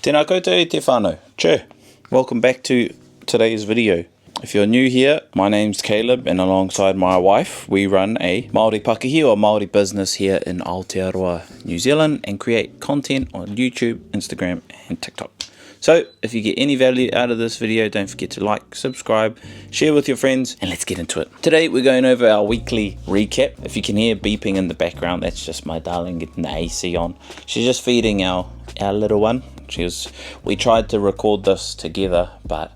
Tēnā koutou te whānau. Che, welcome back to today's video. If you're new here, my name's Caleb, and alongside my wife, we run a Māori pakihi or Māori business here in Aotearoa, New Zealand, and create content on YouTube, Instagram, and TikTok. So, if you get any value out of this video, don't forget to like, subscribe, share with your friends, and let's get into it. Today, we're going over our weekly recap. If you can hear beeping in the background, that's just my darling getting the AC on. She's just feeding our little one. We tried to record this together, but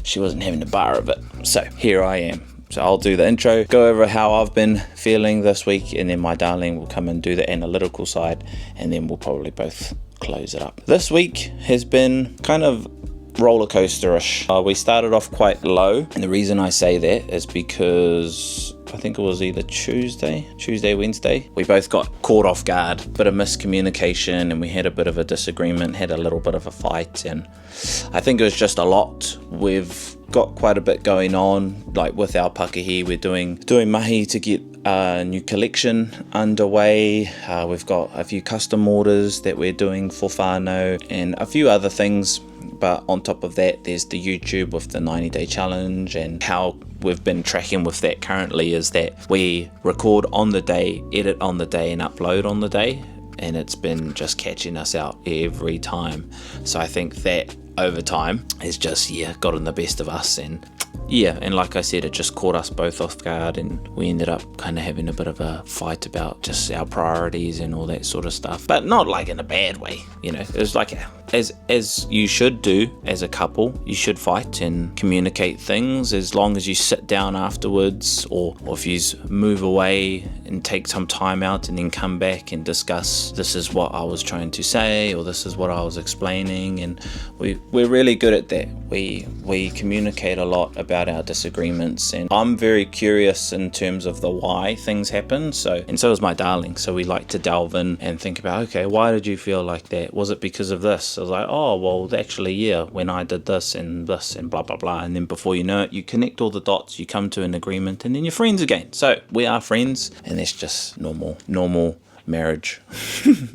she wasn't having a bar of it. So here I am. So I'll do the intro, go over how I've been feeling this week, and then my darling will come and do the analytical side, and then we'll probably both close it up. This week has been kind of roller coaster-ish. We started off quite low, and the reason I say that is because I think it was either Tuesday, Wednesday. We both got caught off guard, bit of miscommunication, and we had a bit of a disagreement, had a little bit of a fight, and I think it was just a lot. We've got quite a bit going on, like with our pakihi. We're doing mihi to get a new collection underway. We've got a few custom orders that we're doing for whānau and a few other things. But on top of that, there's the YouTube with the 90-day challenge, and how we've been tracking with that currently is that we record on the day, edit on the day, and upload on the day, and it's been just catching us out every time. So I think that over time has just gotten the best of us, and like I said, it just caught us both off guard, and we ended up kind of having a bit of a fight about just our priorities and all that sort of stuff, but not like in a bad way, it was like as you should do as a couple. You should fight and communicate things. As long as you sit down afterwards, or if you move away and take some time out and then come back and discuss, this is what I was trying to say, or this is what I was explaining, and we're really good at that. We communicate a lot about our disagreements, and I'm very curious in terms of the why things happen, so is my darling. So we like to delve in and think about, okay, why did you feel like that? Was it because of this? I was like, oh well, actually when I did this and blah blah blah, and then before you know it, you connect all the dots, you come to an agreement, and then you're friends again. So we are friends, and that's just normal marriage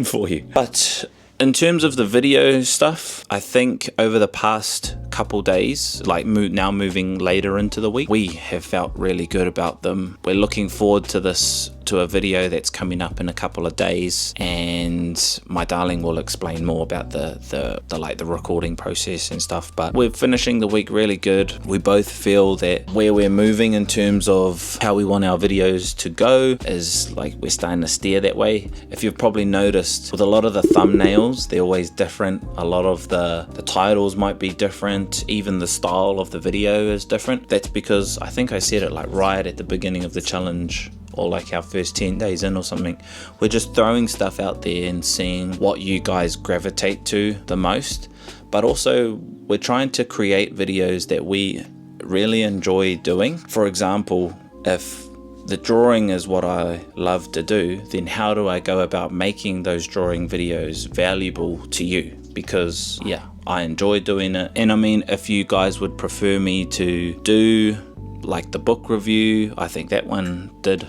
for you. But in terms of the video stuff, I think over the past couple days, like now moving later into the week, we have felt really good about them. We're looking forward to a video that's coming up in a couple of days, and my darling will explain more about the recording process and stuff. But we're finishing the week really good. We both feel that where we're moving in terms of how we want our videos to go is like we're starting to steer that way. If you've probably noticed, with a lot of the thumbnails, they're always different. A lot of the titles might be different. Even the style of the video is different. That's because I think I said it like right at the beginning of the challenge, or like our first 10 days in or something. We're just throwing stuff out there and seeing what you guys gravitate to the most. But also we're trying to create videos that we really enjoy doing. For example, if the drawing is what I love to do, then how do I go about making those drawing videos valuable to you? Because I enjoy doing it. And I mean, if you guys would prefer me to do like the book review, I think that one did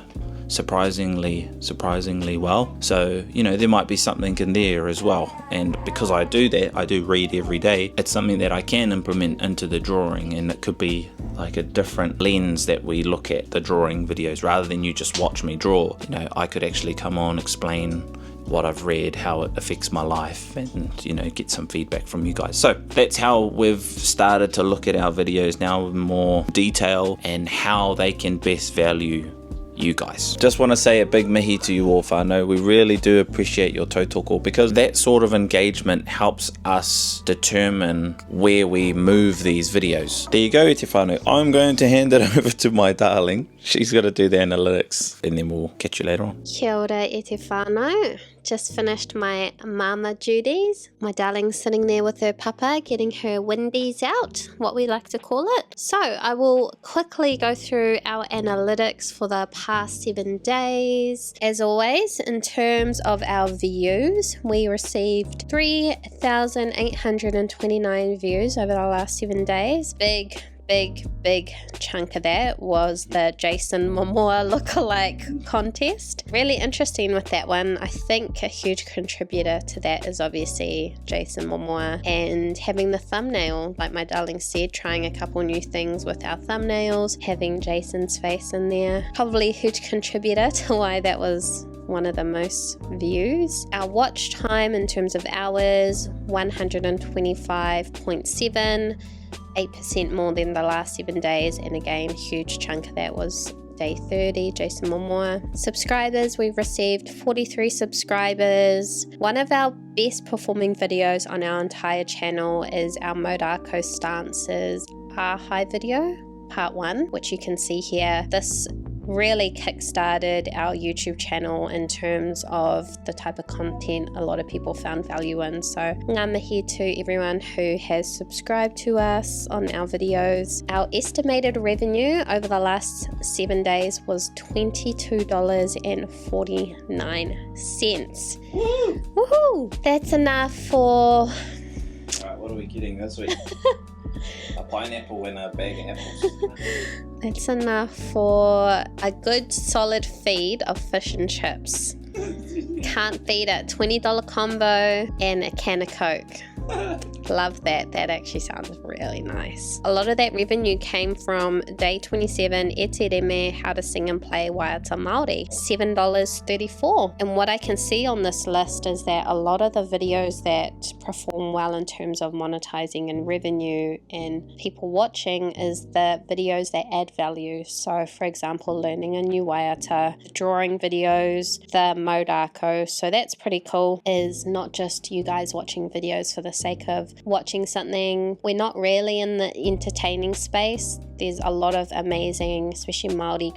surprisingly well. So there might be something in there as well, and because I do that, I do read every day, it's something that I can implement into the drawing, and it could be like a different lens that we look at the drawing videos. Rather than you just watch me draw, I could actually come on, explain what I've read, how it affects my life, and get some feedback from you guys. So that's how we've started to look at our videos now with more detail and how they can best value you guys. Just want to say a big mihi to you all, whānau. We really do appreciate your tautoko, because that sort of engagement helps us determine where we move these videos. There you go, te whānau. I'm going to hand it over to my darling. She's got to do the analytics, and then we'll catch you later on. Kia ora e te whānau. Just finished my mama duties. My darling's sitting there with her papa, getting her windies out, what we like to call it. So I will quickly go through our analytics for the past 7 days. As always, in terms of our views, we received 3,829 views over the last 7 days. Big big chunk of that was the Jason Momoa lookalike contest. Really interesting with that one. I think a huge contributor to that is obviously Jason Momoa, and having the thumbnail, like my darling said, trying a couple new things with our thumbnails, having Jason's face in there, probably a huge contributor to why that was one of the most views. Our watch time in terms of hours, 125.7, 8% more than the last 7 days, and again, huge chunk of that was day 30, Jason Momoa. Subscribers, we've received 43 subscribers. One of our best performing videos on our entire channel is our Modako Stances high video, part 1, which you can see here. This really kickstarted our YouTube channel in terms of the type of content a lot of people found value in. So ngā mihi to everyone who has subscribed to us on our videos. Our estimated revenue over the last 7 days was $22.49. Woo! Woohoo! That's enough for... Alright, what are we getting this week? A pineapple and a bag of apples. That's enough for a good solid feed of fish and chips. Can't beat it. $20 combo and a can of Coke. Love that. That actually sounds really nice. A lot of that revenue came from day 27, E Te Reme, how to sing and play waiata Māori, $7.34. And what I can see on this list is that a lot of the videos that perform well in terms of monetizing and revenue and people watching is the videos that add value. So for example, learning a new waiata, drawing videos, the Modako. So that's pretty cool, is not just you guys watching videos for the sake of watching something. We're not really in the entertaining space. There's a lot of amazing, especially Māori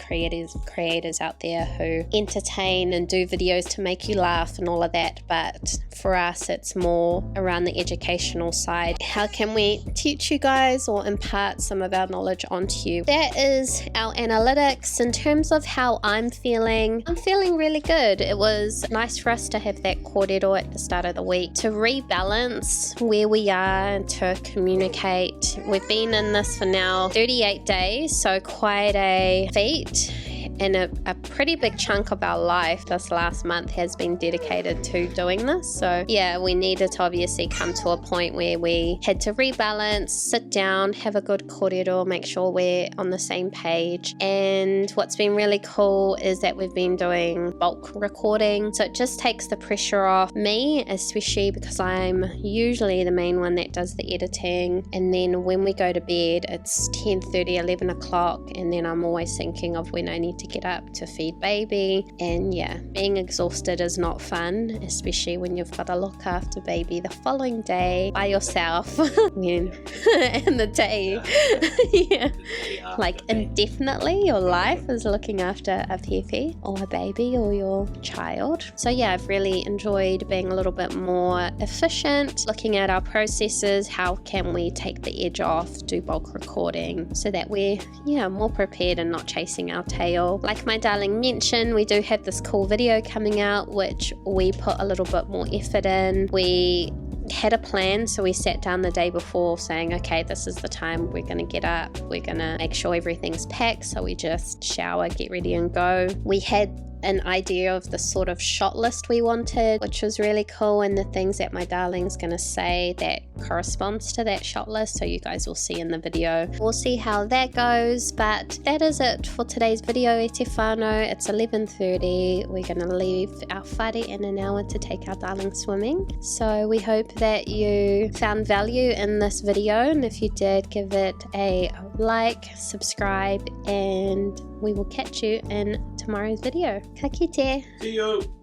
creators out there who entertain and do videos to make you laugh and all of that. But for us, it's more around the educational side. How can we teach you guys or impart some of our knowledge onto you? That is our analytics. In terms of how I'm feeling really good. It was nice for us to have that kōrero at the start of the week to rebalance where we are and to communicate. We've been in this for now 38 days, so quite a feat. And a pretty big chunk of our life this last month has been dedicated to doing this. So yeah, we needed to obviously come to a point where we had to rebalance, sit down, have a good kōrero, make sure we're on the same page. And what's been really cool is that we've been doing bulk recording. So it just takes the pressure off me, especially because I'm usually the main one that does the editing. And then when we go to bed, it's 10:30, 11 o'clock. And then I'm always thinking of when I need to get up to feed baby. And yeah, being exhausted is not fun, especially when you've got to look after baby the following day by yourself. When in the day, yeah, like indefinitely your life is looking after a pepe or a baby or your child. So yeah, I've really enjoyed being a little bit more efficient, looking at our processes, how can we take the edge off, do bulk recording so that we're more prepared and not chasing our tail. Like my darling mentioned, we do have this cool video coming out which we put a little bit more effort in. We had a plan, so we sat down the day before saying, okay, this is the time we're going to get up, we're going to make sure everything's packed, so we just shower, get ready and go. We had an idea of the sort of shot list we wanted, which was really cool, and the things that my darling's gonna say that corresponds to that shot list, so you guys will see in the video. We'll see how that goes, but that is it for today's video, e te whānau. It's 11:30. We're gonna leave our whare in an hour to take our darling swimming, so we hope that you found value in this video, and if you did, give it a like, subscribe, and we will catch you in tomorrow's video. Ka kite. See you.